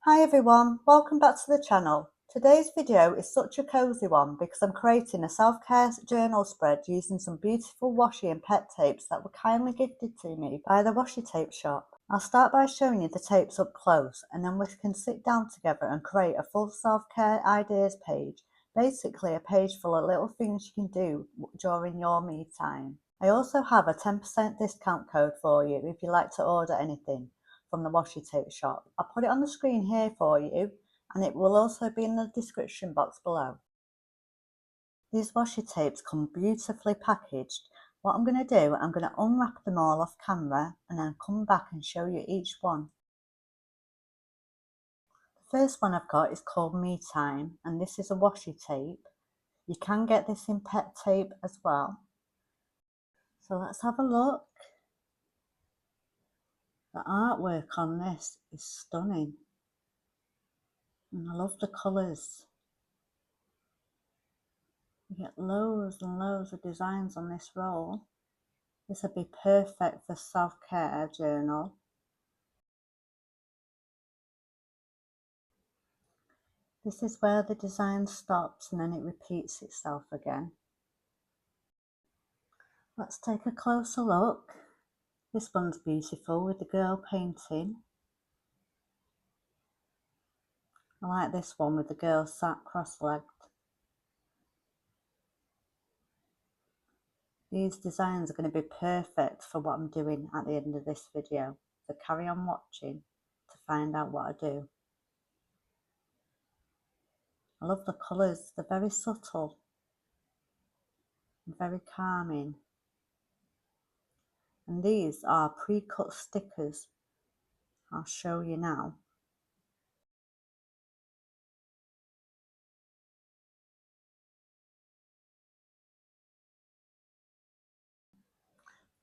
Hi everyone, welcome back to the channel. Today's video is such a cozy one because I'm creating a self-care journal spread using some beautiful washi and pet tapes that were kindly gifted to me by the Washi Tape Shop. I'll start by showing you the tapes up close and then we can sit down together and create a full self-care ideas page, basically a page full of little things you can do during your me time. I also have a 10% discount code for you if you like to order anything from the Washi Tape Shop. I'll put it on the screen here for you and it will also be in the description box below. These washi tapes come beautifully packaged. What I'm going to do, I'm going to unwrap them all off camera and then come back and show you each one. The first one I've got is called Me Time and this is a washi tape. You can get this in pet tape as well. So let's have a look. The artwork on this is stunning and I love the colours. You get loads and loads of designs on this roll. This would be perfect for self-care journal. This is where the design stops and then it repeats itself again. Let's take a closer look. This one's beautiful with the girl painting. I like this one with the girl sat cross-legged. These designs are going to be perfect for what I'm doing at the end of this video. So carry on watching to find out what I do. I love the colours, they're very subtle and very calming. And these are pre-cut stickers. I'll show you now.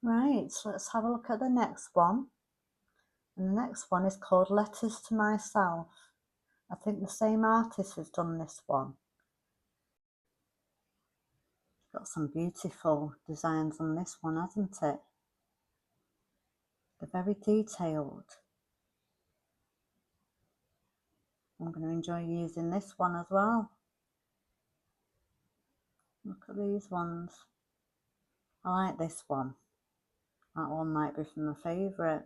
Right, so let's have a look at the next one. And the next one is called Letters to Myself. I think the same artist has done this one. Got some beautiful designs on this one, hasn't it? They're very detailed. I'm going to enjoy using this one as well. Look at these ones. I like this one. That one might be from my favourite.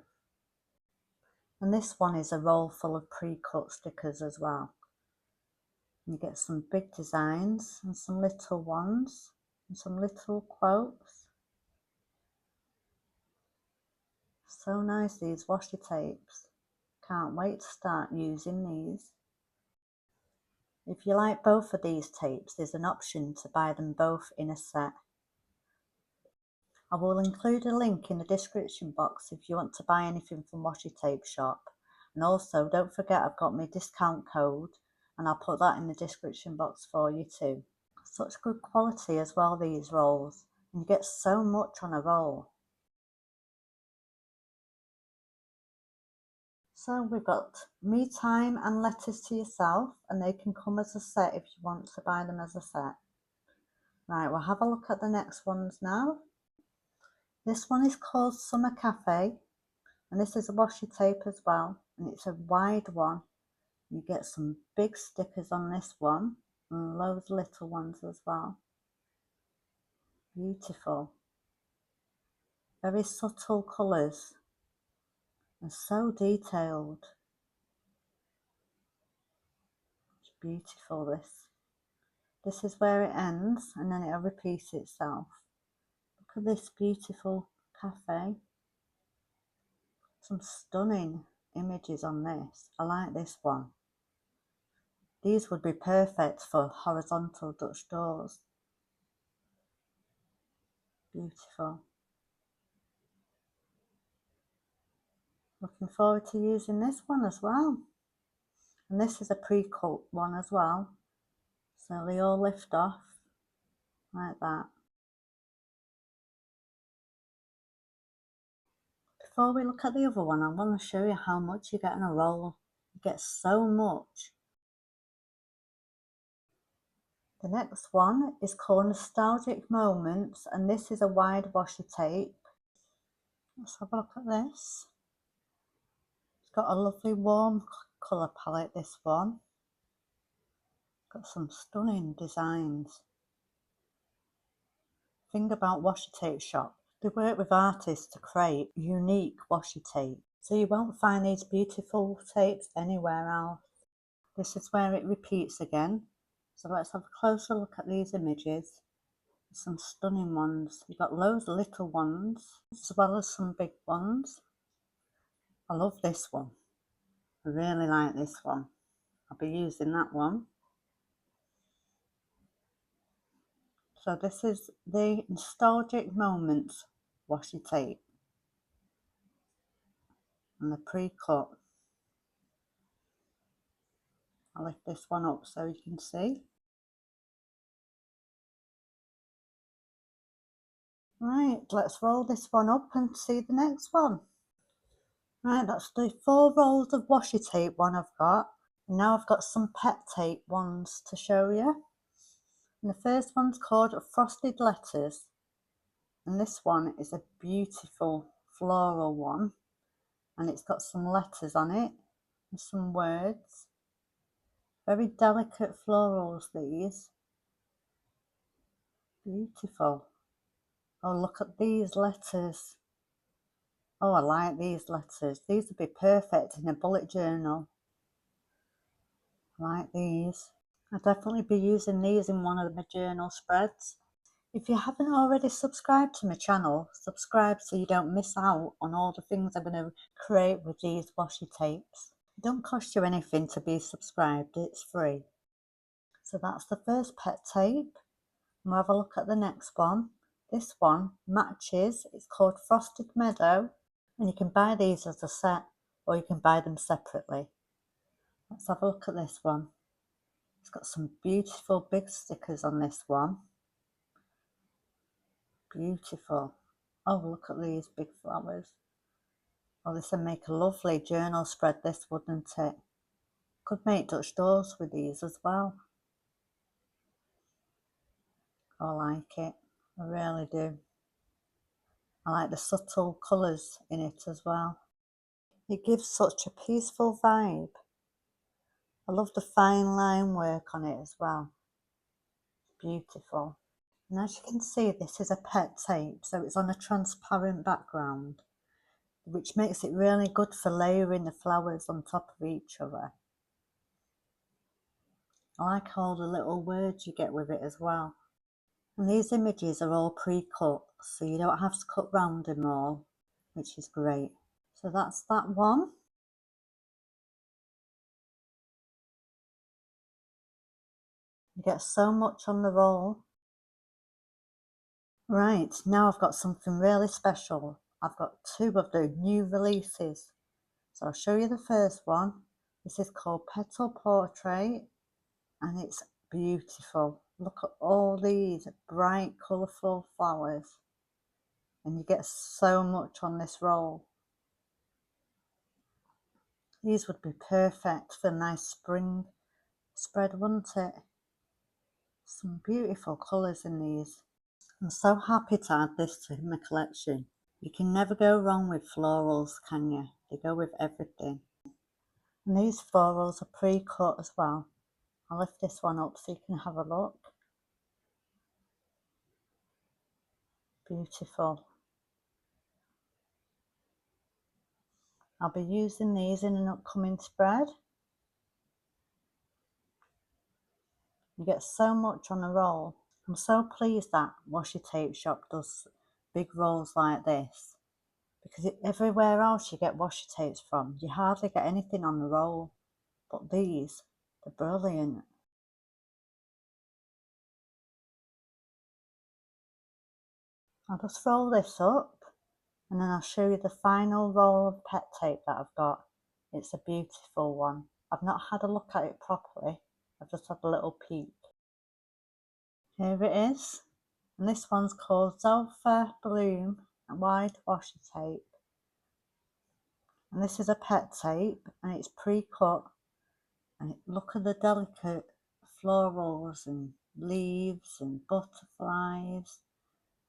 And this one is a roll full of pre-cut stickers as well. You get some big designs and some little ones and some little quotes. So nice, these washi tapes. Can't wait to start using these. If you like both of these tapes, there's an option to buy them both in a set. I will include a link in the description box if you want to buy anything from Washi Tape Shop. And also don't forget I've got my discount code and I'll put that in the description box for you too. Such good quality as well, these rolls, and you get so much on a roll. So we've got Me Time and Letters to Yourself, and they can come as a set if you want to buy them as a set. Right, we'll have a look at the next ones now. This one is called Summer Cafe, and this is a washi tape as well, and it's a wide one. You get some big stickers on this one, and loads of little ones as well. Beautiful. Very subtle colours, and so detailed. It's beautiful, this. This is where it ends, and then it'll repeat itself. Look at this beautiful cafe. Some stunning images on this. I like this one. These would be perfect for horizontal Dutch doors. Beautiful. Looking forward to using this one as well. And this is a pre-cut one as well. So they all lift off like that. Before we look at the other one, I want to show you how much you get in a roll. You get so much. The next one is called Nostalgic Moments, and this is a wide washi tape. Let's have a look at this. It's got a lovely warm colour palette, this one. Got some stunning designs. Thing about Washi Tape Shop, they work with artists to create unique washi tape. So you won't find these beautiful tapes anywhere else. This is where it repeats again. So let's have a closer look at these images. Some stunning ones. You've got loads of little ones as well as some big ones. I love this one. I really like this one. I'll be using that one. So this is the Nostalgic Moments washi tape and the pre-cut. I'll lift this one up so you can see. Right, let's roll this one up and see the next one. Right, that's the 4 rolls of washi tape one I've got. And now I've got some pet tape ones to show you. And the first one's called Frosted Letters. And this one is a beautiful floral one. And it's got some letters on it and some words. Very delicate florals, these. Beautiful. Oh, look at these letters. Oh, I like these letters. These would be perfect in a bullet journal. I like these. I'll definitely be using these in one of my journal spreads. If you haven't already subscribed to my channel, subscribe so you don't miss out on all the things I'm going to create with these washi tapes. It don't cost you anything to be subscribed, it's free. So that's the first pet tape. We'll have a look at the next one. This one matches, it's called Frosted Meadow, and you can buy these as a set or you can buy them separately. Let's have a look at this one. It's got some beautiful big stickers on this one. Beautiful. Oh, look at these big flowers. Oh, this would make a lovely journal spread, this, wouldn't it? Could make Dutch doors with these as well. I like it. I really do. I like the subtle colours in it as well. It gives such a peaceful vibe. I love the fine line work on it as well. Beautiful. And as you can see, this is a pet tape, so it's on a transparent background, which makes it really good for layering the flowers on top of each other. I like all the little words you get with it as well. And these images are all pre-cut, so you don't have to cut round them all, which is great. So that's that one. You get so much on the roll. Right, now I've got something really special. I've got 2 of the new releases. So I'll show you the first one. This is called Petal Portrait, and it's beautiful. Look at all these bright, colourful flowers. And you get so much on this roll. These would be perfect for a nice spring spread, wouldn't it? Some beautiful colours in these. I'm so happy to add this to my collection. You can never go wrong with florals, can you? They go with everything. And these florals are pre-cut as well. I'll lift this one up so you can have a look. Beautiful. I'll be using these in an upcoming spread. You get so much on a roll. I'm so pleased that Washi Tape Shop does big rolls like this, because everywhere else you get washi tapes from, you hardly get anything on the roll. But these, they're brilliant. I'll just roll this up and then I'll show you the final roll of pet tape that I've got. It's a beautiful one. I've not had a look at it properly. I've just had a little peek. Here it is. And this one's called Selfcare Bloom Wide Washi Tape. And this is a pet tape and it's pre-cut. And look at the delicate florals and leaves and butterflies.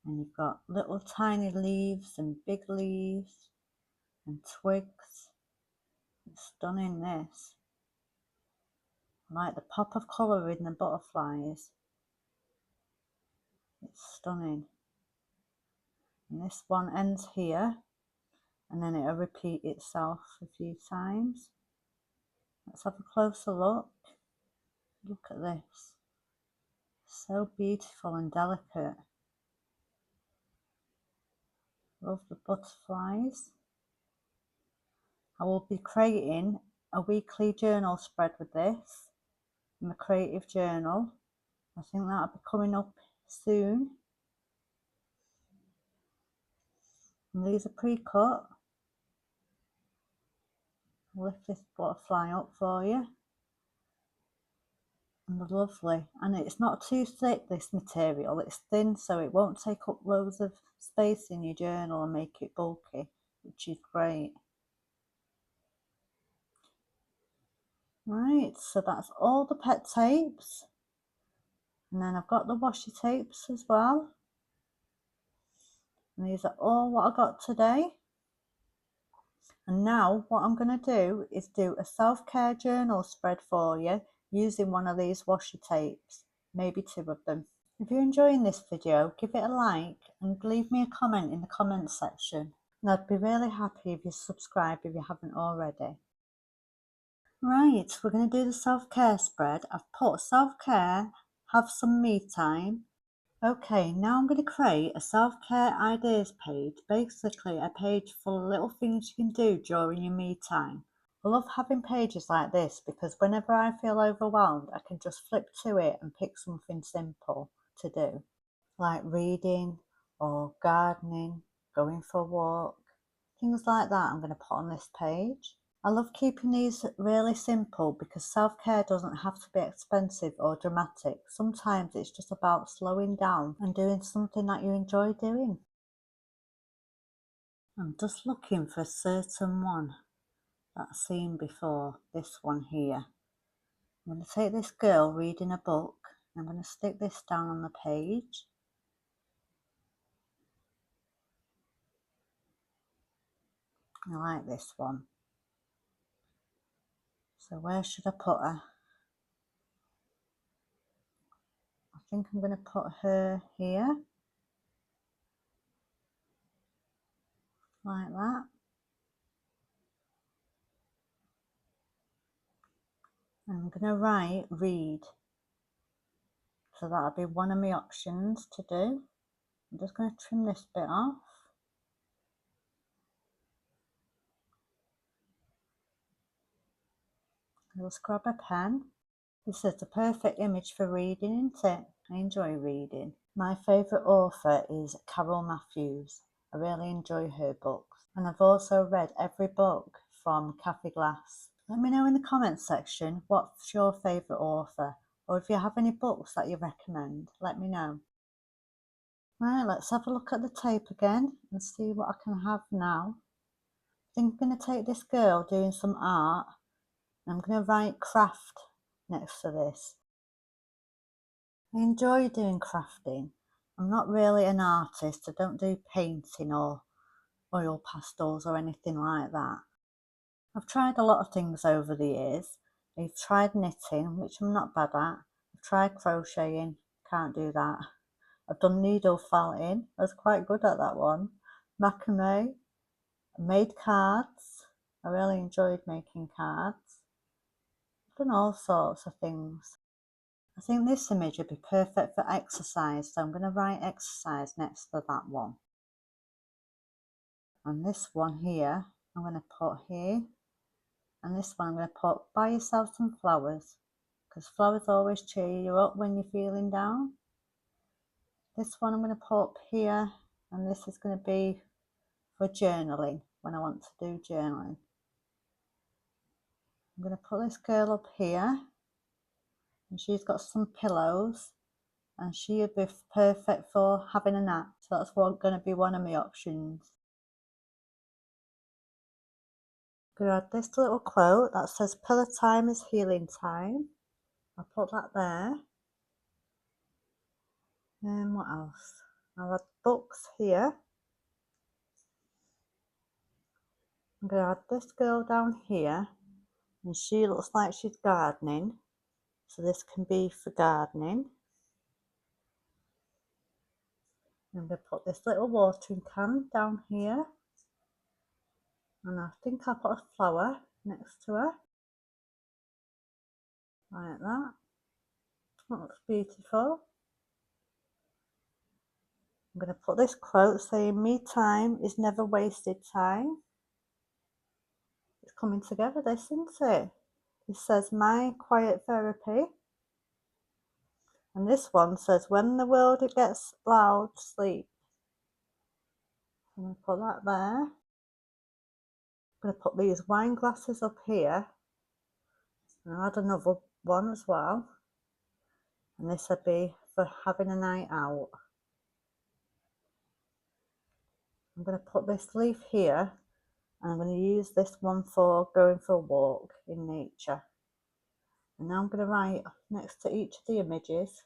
And you've got little tiny leaves and big leaves and twigs. It's stunning, this. I like the pop of colour in the butterflies. It's stunning. And this one ends here, and then it'll repeat itself a few times. Let's have a closer look. Look at this. So beautiful and delicate. Love the butterflies. I will be creating a weekly journal spread with this in my creative journal. I think that'll be coming up soon. And these are pre-cut. I'll lift this butterfly up for you. And they're lovely. And it's not too thick, this material. It's thin, so it won't take up loads of space in your journal and make it bulky, which is great. Right, so that's all the pet tapes. And then I've got the washi tapes as well. And these are all what I got today. And now what I'm going to do is do a self-care journal spread for you using one of these washi tapes, maybe 2 of them. If you're enjoying this video, give it a like and leave me a comment in the comments section. And I'd be really happy if you subscribe if you haven't already. Right, we're going to do the self-care spread. I've put self-care, have some me time. Okay, now I'm going to create a self-care ideas page, basically a page full of little things you can do during your me time. I love having pages like this because whenever I feel overwhelmed, I can just flip to it and pick something simple to do, like reading or gardening, going for a walk, things like that I'm going to put on this page. I love keeping these really simple because self-care doesn't have to be expensive or dramatic. Sometimes it's just about slowing down and doing something that you enjoy doing. I'm just looking for a certain one that I've seen before, this one here. I'm going to take this girl reading a book and I'm going to stick this down on the page. I like this one. So where should I put her? I think I'm going to put her here, like that. And I'm going to write read. So that'll be one of my options to do. I'm just going to trim this bit off. I'll just grab a pen. This is the perfect image for reading, isn't it? I enjoy reading. My favourite author is Carol Matthews. I really enjoy her books. And I've also read every book from Kathy Glass. Let me know in the comments section what's your favourite author, or if you have any books that you recommend, let me know. Right, let's have a look at the tape again and see what I can have now. I think I'm going to take this girl doing some art and I'm going to write craft next to this. I enjoy doing crafting. I'm not really an artist. I don't do painting or oil pastels or anything like that. I've tried a lot of things over the years. I've tried knitting, which I'm not bad at. I've tried crocheting, can't do that. I've done needle felting, I was quite good at that one. Macrame, I made cards. I really enjoyed making cards. I've done all sorts of things. I think this image would be perfect for exercise, so I'm going to write exercise next to that one. And this one here, I'm going to put here. And this one I'm going to put buy yourself some flowers, because flowers always cheer you up when you're feeling down. This one I'm going to put up here, and this is going to be for journaling, when I want to do journaling. I'm going to put this girl up here, and she's got some pillows, and she would be perfect for having a nap, so that's going to be one of my options. I'm going to add this little quote that says pillow time is healing time. I'll put that there. And what else? I'll add books here. I'm going to add this girl down here, and she looks like she's gardening. So this can be for gardening. I'm going to put this little watering can down here, and I think I'll put a flower next to her, like that. That looks beautiful. I'm going to put this quote saying, "Me time is never wasted time." It's coming together, this, isn't it? It says, "My quiet therapy." And this one says, "When the world it gets loud, sleep." I'm going to put that there. I'm going to put these wine glasses up here. And I'll add another one as well. And this would be for having a night out. I'm going to put this leaf here, and I'm going to use this one for going for a walk in nature. And now I'm going to write next to each of the images.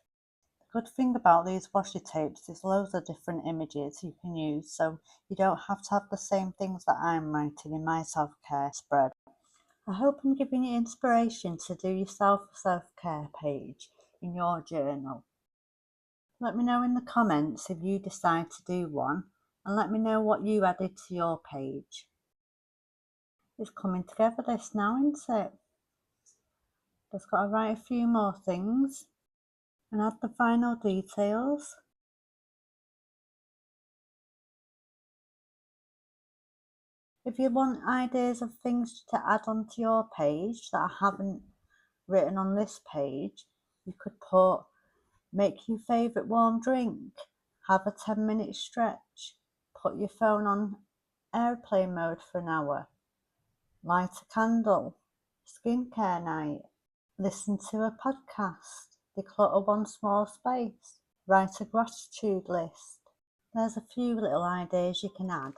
The good thing about these washi tapes is loads of different images you can use, so you don't have to have the same things that I'm writing in my self-care spread. I hope I'm giving you inspiration to do yourself a self-care page in your journal. Let me know in the comments if you decide to do one, and let me know what you added to your page. It's coming together this now, isn't it? Just got to write a few more things and add the final details. If you want ideas of things to add onto your page that I haven't written on this page, you could put, "Make your favourite warm drink, have a 10-minute stretch, put your phone on airplane mode for an hour, light a candle, skincare night, listen to a podcast, declutter one small space, write a gratitude list." There's a few little ideas you can add.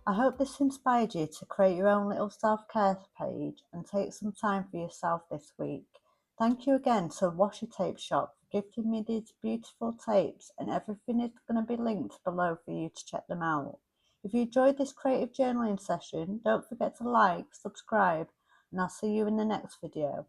I hope this inspired you to create your own little self-care page and take some time for yourself this week. Thank you again to Washi Tape Shop for gifting me these beautiful tapes, and everything is going to be linked below for you to check them out. If you enjoyed this creative journaling session, don't forget to like, subscribe, and I'll see you in the next video.